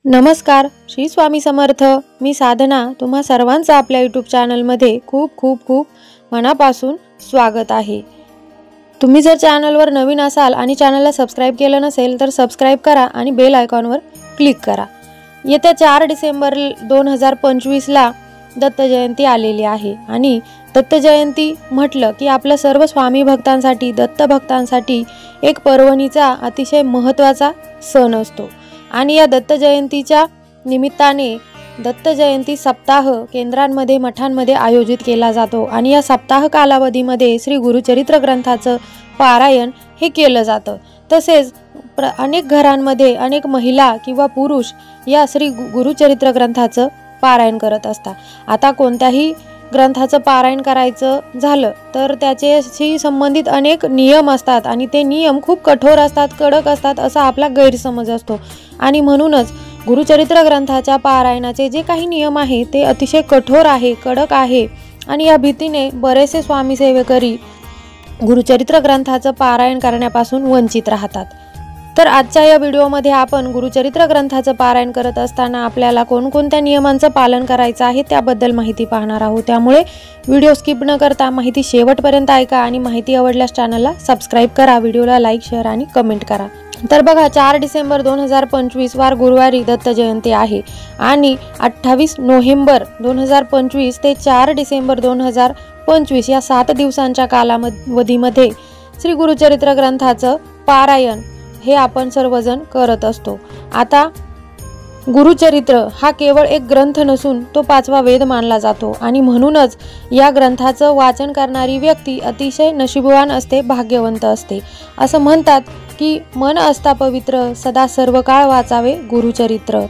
नमस्कार, श्री स्वामी समर्थ। मी साधना तुम्हा सर्वांचं आपल्या यूट्यूब चॅनलमध्ये खूप खूप खूप मनापासून स्वागत आहे। तुम्ही जर चॅनलवर नवीन असाल आणि चॅनलला सबस्क्राइब केलं नसेल तर सबस्क्राइब करा आणि बेल आयकॉनवर क्लिक करा। येत्या 4 डिसेंबर 2025 ला दत्त जयंती आलेली आहे आणि दत्त जयंती म्हटलं की आपल्या सर्व स्वामी भक्तांसाठी, दत्त भक्तांसाठी एक पर्वणीचा अतिशय महत्त्वाचा सण असतो। आणि या दत्त जयंतीच्या निमित्ताने दत्त जयंती सप्ताह केंद्रांमध्ये, मठांमध्ये आयोजित केला जातो आणि या सप्ताह कालावधीमध्ये श्री गुरुचरित्र ग्रंथाचं पारायण हे केलं जातं। तसेच अनेक घरांमध्ये अनेक महिला किंवा पुरुष या श्री गुरुचरित्र ग्रंथाचं पारायण करत असतात। आता कोणत्याही ग्रंथाचं पारायण करायचं झालं तर त्याच्याशी संबंधित अनेक नियम असतात आणि ते नियम खूप कठोर असतात, कडक असतात असा आपला गैरसमज असतो। आणि म्हणूनच गुरुचरित्र ग्रंथाच्या पारायणाचे जे काही नियम आहे ते अतिशय कठोर आहे, कडक आहे आणि या भीतीने बरेचसे स्वामी सेवेकरी गुरुचरित्र ग्रंथाचं पारायण करण्यापासून वंचित राहतात। तर आजच्या या व्हिडिओमध्ये आपण गुरुचरित्र ग्रंथाचं पारायण करत असताना आपल्याला कोणकोणत्या नियमांचं पालन करायचं आहे त्याबद्दल माहिती पाहणार आहोत। त्यामुळे व्हिडिओ स्किप न करता माहिती शेवटपर्यंत ऐका आणि माहिती आवडल्यास चॅनलला सबस्क्राइब करा, व्हिडिओला लाईक, शेअर आणि कमेंट करा। तर बघा, 4 डिसेंबर 2025 वार गुरुवारी दत्त जयंती आहे आणि 28 नोव्हेंबर 2025 ते 4 डिसेंबर 2025 या 7 दिवसांच्या कालावधीमध्ये श्री गुरुचरित्र ग्रंथाचं पारायण हे आपण सर्वजण करत असतो। आता गुरुचरित्र हा केवळ एक ग्रंथ नसून तो 5वा वेद मानला जातो आणि म्हणूनच या ग्रंथाचं वाचन करणारी व्यक्ती अतिशय नशीबवान असते, भाग्यवंत असते। असं म्हणतात की मन असता पवित्र, सदा सर्व काळ वाचावे गुरुचरित्र।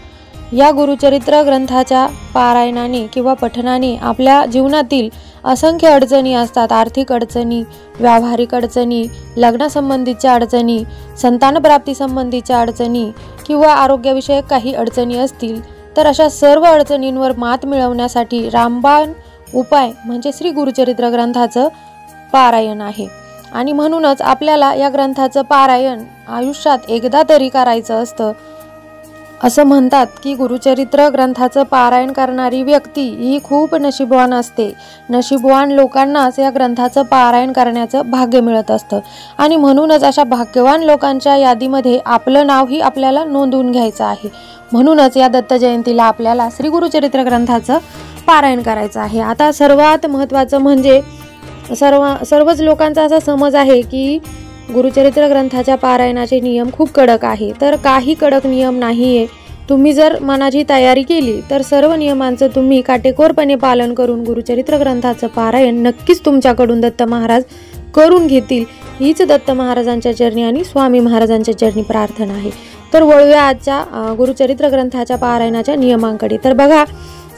या गुरुचरित्र ग्रंथाच्या पारायणाने किंवा पठणाने आपल्या जीवनातील असंख्य अडचणी असतात, आर्थिक अडचणी, व्यावहारिक अडचणी, लग्नासंबंधीच्या अडचणी, संतानप्राप्ती संबंधीच्या अडचणी किंवा आरोग्यविषयक काही अडचणी असतील तर अशा सर्व अडचणींवर मात मिळवण्यासाठी रामबाण उपाय म्हणजे श्री गुरुचरित्र ग्रंथाचं पारायण आहे। आणि म्हणूनच आपल्याला या ग्रंथाचं पारायण आयुष्यात एकदा तरी करायचं असतं। असं म्हणतात की गुरुचरित्र ग्रंथाचं पारायण करणारी व्यक्ती ही खूप नशीबवान असते। नशीबवान लोकांनाच या ग्रंथाचं पारायण करण्याचं भाग्य मिळत असतं आणि म्हणूनच अशा भाग्यवान लोकांच्या यादीमध्ये आपलं नावही आपल्याला नोंदवून घ्यायचं आहे। म्हणूनच या दत्त जयंतीला आपल्याला श्री गुरुचरित्र ग्रंथाचं पारायण करायचं आहे। आता सर्वात महत्त्वाचं म्हणजे सर्वच लोकांचा असा समज आहे की गुरुचरित्र ग्रंथाच्या पारायणाचे नियम खूप कडक आहे, तर काही कडक नियम नाहीये। तुम्ही जर मनाची तयारी केली तर सर्व नियमांचं तुम्ही काटेकोरपणे पालन करून गुरुचरित्र ग्रंथाचं पारायण नक्कीच तुमच्याकडून दत्त महाराज करून घेतील, हीच दत्त महाराजांच्या चरणी आणि स्वामी महाराजांच्या चरणी प्रार्थना आहे। तर वळूया आजच्या गुरुचरित्र ग्रंथाच्या पारायणाच्या नियमांकडे। तर बघा,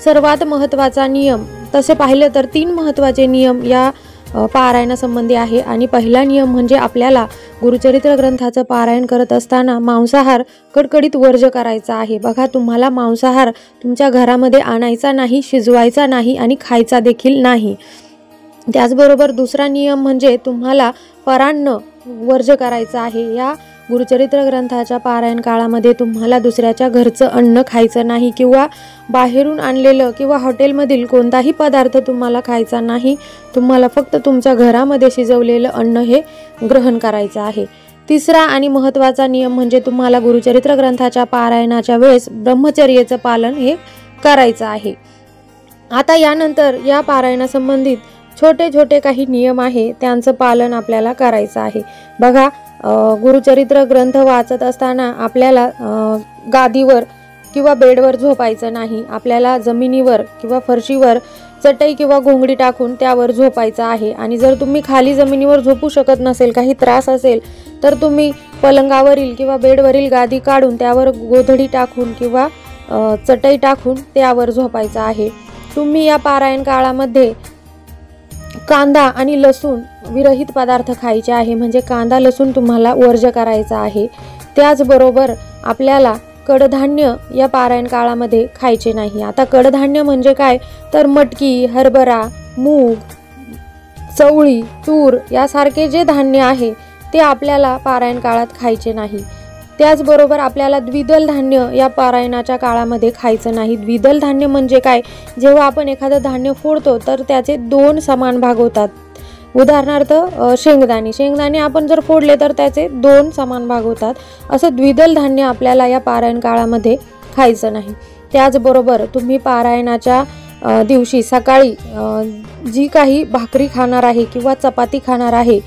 सर्वात महत्त्वाचा नियम तसे पाहिलं तर 3 महत्त्वाचे नियम या पारायणासंबंधी आहे आणि पहिला नियम म्हणजे आपल्याला गुरुचरित्र ग्रंथाचं पारायण करत असताना मांसाहार कडकडीत वर्ज्य करायचा आहे। बघा, तुम्हाला मांसाहार तुमच्या घरामध्ये आणायचा नाही, शिजवायचा नाही आणि खायचा देखील नाही। त्याचबरोबर दुसरा नियम म्हणजे तुम्हाला परान्न वर्ज्य करायचं आहे। या गुरुचरित्र ग्रंथाच्या पारायण काळामध्ये तुम्हाला दुसऱ्याच्या घरचं अन्न खायचं नाही किंवा बाहेरून आणलेलं किंवा हॉटेलमधील कोणताही पदार्थ तुम्हाला खायचा नाही। तुम्हाला फक्त तुमच्या घरामध्ये शिजवलेलं अन्न हे ग्रहण करायचं आहे। तिसरा आणि महत्त्वाचा नियम म्हणजे तुम्हाला गुरुचरित्र ग्रंथाच्या पारायणाच्या वेळेस ब्रह्मचर्याचं पालन हे करायचं आहे। आता यानंतर या पारायणासंबंधित छोटे छोटे काही नियम आहे, त्यांचं पालन आपल्याला करायचं आहे। बघा, गुरुचरित्र ग्रंथ वाचत असताना आपल्याला गादीवर किंवा बेडवर झोपायचं नाही। आपल्याला जमिनीवर किंवा फरशीवर चटई किंवा घोंगडी टाकून त्यावर झोपायचं आहे। आणि जर तुम्ही खाली जमिनीवर झोपू शकत नसेल, काही त्रास असेल तर तुम्ही पलंगावरील किंवा बेडवरील गादी काढून त्यावर गोधडी टाकून किंवा चटई टाकून त्यावर झोपायचं आहे। तुम्ही या पारायण काळामध्ये कांदा आणि लसूण विरहित पदार्थ खायचे आहे, म्हणजे कांदा लसूण तुम्हाला वर्ज्य करायचा आहे। त्याचबरोबर आपल्याला कडधान्य या पारायण काळामध्ये खायचे नाही। आता कडधान्य म्हणजे काय तर मटकी, हरभरा, मूग, चवळी, तूर यासारखे जे धान्य आहे ते आपल्याला पारायण काळात खायचे नाही। त्याचबरोबर आपल्याला द्विदल धान्य या पारायणाच्या काळामध्ये खायचं नाही। द्विदल धान्य म्हणजे काय, जेव्हा आपण एखादं धान्य फोडतो तर त्याचे 2 समान भाग होतात। उदाहरणार्थ शेंगदाणे आपण जर फोडले तर त्याचे 2 समान भाग होतात। असं द्विदल धान्य आपल्याला या पारायण काळामध्ये खायचं नाही। त्याचबरोबर तुम्ही पारायणाच्या दिवशी सकाळी जी काही भाकरी खाणार आहे किंवा चपाती खाणार आहे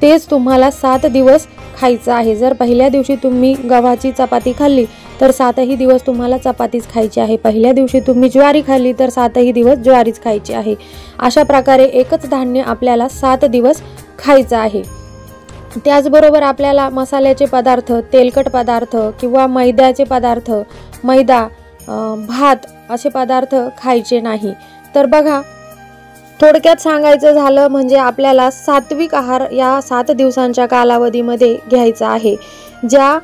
तेच तुम्हाला 7 दिवस खायचं आहे। जर पहिल्या दिवशी तुम्ही गव्हाची चपाती खाल्ली तर 7ही दिवस तुम्हाला चपातीच खायची आहे। पहिल्या दिवशी तुम्ही ज्वारी खाल्ली तर 7ही दिवस ज्वारीच खायची आहे। अशा प्रकारे एकच धान्य आपल्याला 7 दिवस खायचं आहे। त्याचबरोबर आपल्याला मसाल्याचे पदार्थ, तेलकट पदार्थ किंवा मैद्याचे पदार्थ, मैदा, भात असे पदार्थ खायचे नाही। तर बघा, थोडक्यात सांगायचं झालं म्हणजे आपल्याला सात्विक आहार या 7 दिवसांच्या कालावधीमध्ये घ्यायचा आहे। जे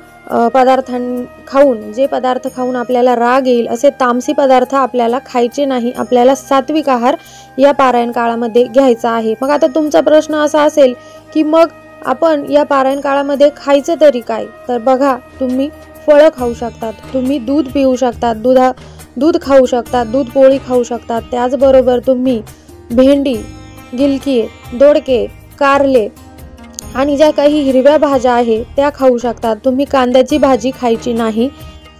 पदार्थ खाऊन आपल्याला राग येईल असे तामसी पदार्थ आपल्याला खायचे नाही। आपल्याला सात्विक आहार या पारायण काळामध्ये घ्यायचा आहे। मग आता तुमचा प्रश्न असा असेल की मग आपण या पारायण काळामध्ये खायचं तरी काय? तर बघा, तुम्ही फळं खाऊ शकतात, तुम्ही दूध पिऊ शकतात, दूध खाऊ शकतात, दूध पोळी खाऊ शकतात। त्याचबरोबर तुम्ही भेंडी, गिलकी, दोडके, कारले आणि ज्या काही हिरव्या भाज्या आहे त्या खाऊ शकतात। तुम्ही कांद्याची भाजी खायची नाही।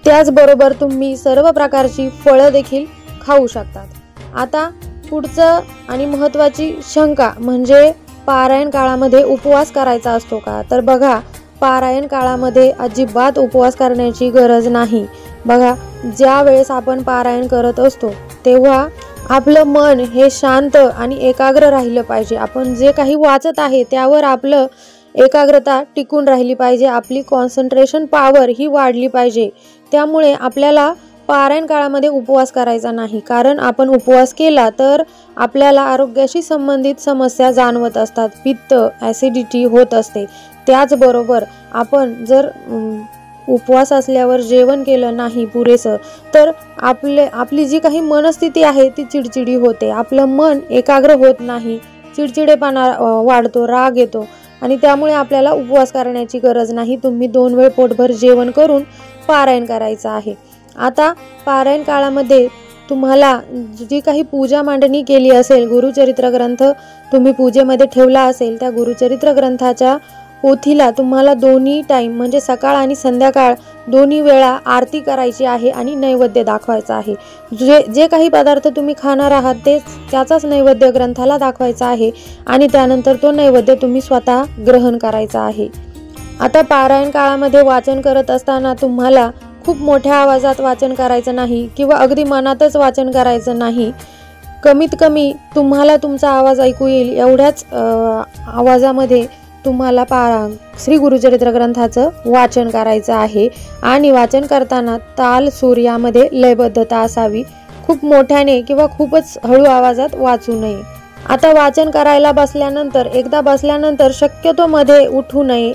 त्याचबरोबर तुम्ही सर्व प्रकारची फळं देखील खाऊ शकतात। आता पुढचं आणि महत्त्वाची शंका म्हणजे पारायण काळामध्ये उपवास करायचा असतो का? तर बघा, पारायण काळामध्ये अजिबात उपवास करण्याची गरज नाही। बघा, ज्या वेळेस आपण पारायण करत असतो तेव्हा आपलं मन हे शांत आणि एकाग्र राहिलं पाहिजे। आपण जे काही वाचत आहे त्यावर आपलं एकाग्रता टिकून राहिली पाहिजे, आपली कॉन्सन्ट्रेशन पॉवर ही वाढली पाहिजे। त्यामुळे आपल्याला पारायण काळामध्ये उपवास करायचा नाही, कारण आपण उपवास केला तर आपल्याला आरोग्याशी संबंधित समस्या जाणवत असतात, पित्त, ॲसिडिटी होत असते। त्याचबरोबर आपण जर उपवास असल्यावर जेवण केलं नाही पुरेसं तर आपली जी काही मनस्थिती आहे ती चिडचिडी होते, आपलं मन एकाग्र होत नाही, चिडचिडेपणा वाढतो, राग येतो आणि त्यामुळे आपल्याला उपवास करण्याची गरज नाही। तुम्ही 2 वेळ पोटभर जेवण करून पारायण करायचं आहे। आता पारायण काळामध्ये तुम्हाला जी काही पूजा मांडणी केली असेल, गुरुचरित्र ग्रंथ तुम्ही पूजेमध्ये ठेवला असेल, त्या गुरुचरित्र ग्रंथाच्या पोथीला तुम्हाला दोन्ही टाइम म्हणजे सकाळ आणि संध्याकाळ दोन्ही वेळा आरती करायची आहे आणि नैवेद्य दाखवायचा आहे। जे काही पदार्थ तुम्ही खाणार आहात त्याचाच नैवेद्य ग्रंथाला दाखवायचा आहे आणि त्यानंतर तो नैवेद्य तुम्ही स्वतः ग्रहण करायचा आहे। आता पारायण काळामध्ये वाचन करत असताना तुम्हाला खूप मोठ्या आवाजात वाचन करायचं नाही किंवा अगदी मनातच वाचन करायचं नाही। कमीत कमी तुम्हाला तुमचा आवाज ऐकू येईल एवढ्याच आवाजामध्ये तुम्हाला श्री गुरुचरित्र ग्रंथाचं वाचन करायचं आहे आणि वाचन करताना ताल सूर यामध्ये लयबद्धता असावी। खूप मोठ्याने किंवा खूपच हळू आवाजात वाचू नये। आता वाचन करायला एकदा बसल्यानंतर शक्यतो मध्ये उठू नये।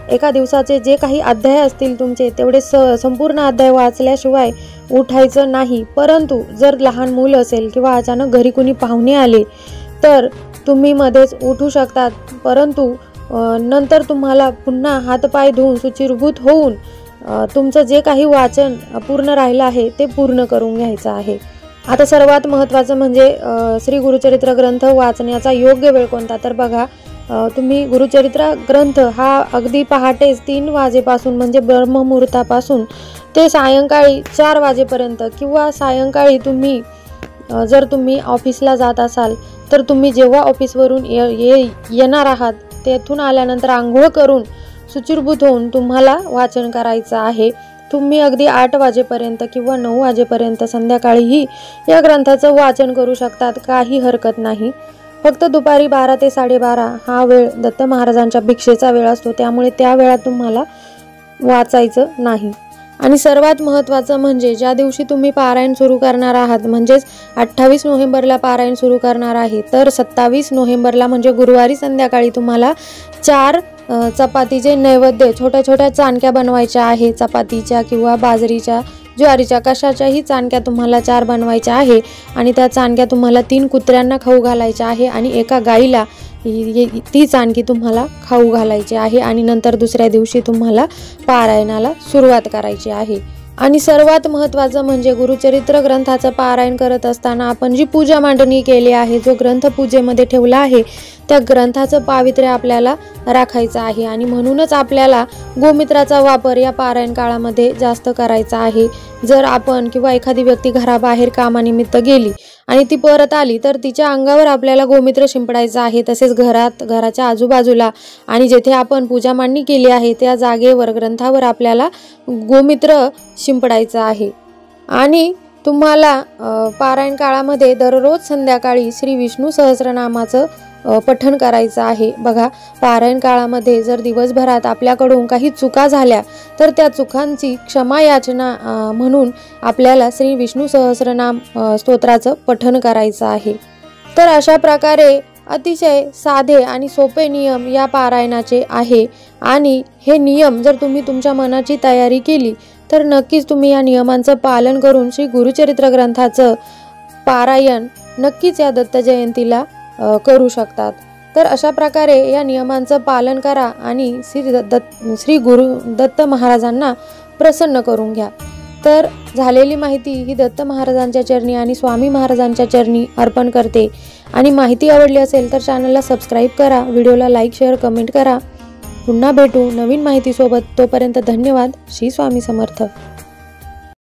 एका दिवसाचे जे काही अध्याय असतील तुमचे तेवढे संपूर्ण अध्याय वाचल्याशिवाय उठायचं नाही। परंतु जर लहान मूल असेल किंवा अचानक घरी कुणी पाहुणे आले तर तुम्ही मध्येच उठू शकतात, परंतु नंतर तुम्हाला पुन्हा हातपाय धुवून शुचिर्भूत होऊन तुमचं जे काही वाचन पूर्ण राहिलं आहे ते पूर्ण करून घ्यायचं आहे। आता सर्वात महत्त्वाचं म्हणजे श्री गुरुचरित्र ग्रंथ वाचण्याचा योग्य वेळ कोणता? तर बघा, तुम्ही गुरुचरित्र ग्रंथ हा अगदी पहाटेच 3 वाजेपासून म्हणजे ब्रह्ममुहूर्तापासून ते सायंकाळी 4 वाजेपर्यंत किंवा सायंकाळी जर तुम्ही ऑफिसला जात असाल तर तुम्ही जेव्हा ऑफिसवरून येणार आहात तेथून आल्यानंतर आंघोळ करून शुचिर्भूत होऊन तुम्हाला वाचन करायचं आहे। तुम्ही अगदी 8 वाजेपर्यंत किंवा 9 वाजेपर्यंत संध्याकाळीही या ग्रंथाचं वाचन करू शकतात, काही हरकत नाही। फक्त दुपारी 12 ते 12:30 हा वेळ दत्त महाराजांच्या भिक्षेचा वेळ असतो, त्यामुळे त्या वेळात तुम्हाला वाचायचं नाही। आणि सर्वात महत्त्वाचं म्हणजे ज्या दिवशी तुम्ही पारायण सुरू करणार आहात म्हणजेच 28 नोव्हेंबरला पारायण सुरू करणार आहे तर 27 नोव्हेंबरला म्हणजे गुरुवारी संध्याकाळी तुम्हाला 4 चपातीचे नैवेद्य छोट्या छोट्या चाणक्या बनवायच्या आहे। चपातीच्या किंवा बाजरीच्या, ज्वारीच्या, कशाच्याही चाणक्या तुम्हाला 4 बनवायच्या आहे आणि त्या चाणक्या तुम्हाला 3 कुत्र्यांना खाऊ घालायच्या आहे आणि एका गाईला तीच आणखी तुम्हाला खाऊ घालायची आहे आणि नंतर दुसऱ्या दिवशी तुम्हाला पारायणाला सुरुवात करायची आहे। आणि सर्वात महत्त्वाचं म्हणजे गुरुचरित्र ग्रंथाचं पारायण करत असताना आपण जी पूजा मांडणी केली आहे, जो ग्रंथ पूजेमध्ये ठेवला आहे, त्या ग्रंथाचं पावित्र्य आपल्याला राखायचं आहे आणि म्हणूनच आपल्याला गोमूत्राचा वापर या पारायण काळामध्ये जास्त करायचा आहे। जर आपण किंवा एखादी व्यक्ती घराबाहेर कामानिमित्त गेली आणि ती परत आली तर तिच्या अंगावर आपल्याला गोमूत्र शिंपडायचं आहे। तसेच घराच्या आजूबाजूला आणि जेथे आपण पूजा मांडणी केली आहे त्या जागेवर ग्रंथावर आपल्याला गोमूत्र शिंपडायचं आहे। आणि तुम्हाला पारायण काळामध्ये दररोज संध्याकाळी श्री विष्णू सहस्रनामाचं पठण करायचं आहे। बघा, पारायण काळामध्ये जर दिवसभरात आपल्याकडून काही चुका झाल्या तर त्या चुकांची क्षमा याचना म्हणून आपल्याला श्री विष्णू सहस्रनाम स्तोत्राचं पठण करायचं आहे। तर अशा प्रकारे अतिशय साधे आणि सोपे नियम या पारायणाचे आहे आणि हे नियम जर तुम्ही तुमच्या मनाची तयारी केली तर नक्कीच तुम्ही या नियमांचं पालन करून श्री गुरुचरित्र ग्रंथाचं पारायण नक्कीच या दत्त जयंतीला करू शकतात। तर अशा प्रकारे या नियमांचं पालन करा आणि श्री गुरु दत्त महाराजांना प्रसन्न करून घ्या। तर झालेली माहिती ही दत्त महाराजांच्या चरणी आणि स्वामी महाराजांच्या चरणी अर्पण करते आणि माहिती आवडली असेल तर चॅनलला सबस्क्राईब करा, व्हिडिओला लाईक शेअर कमेंट करा। पुन्हा भेटू नवीन माहितीसोबत, तोपर्यंत धन्यवाद। श्री स्वामी समर्थ।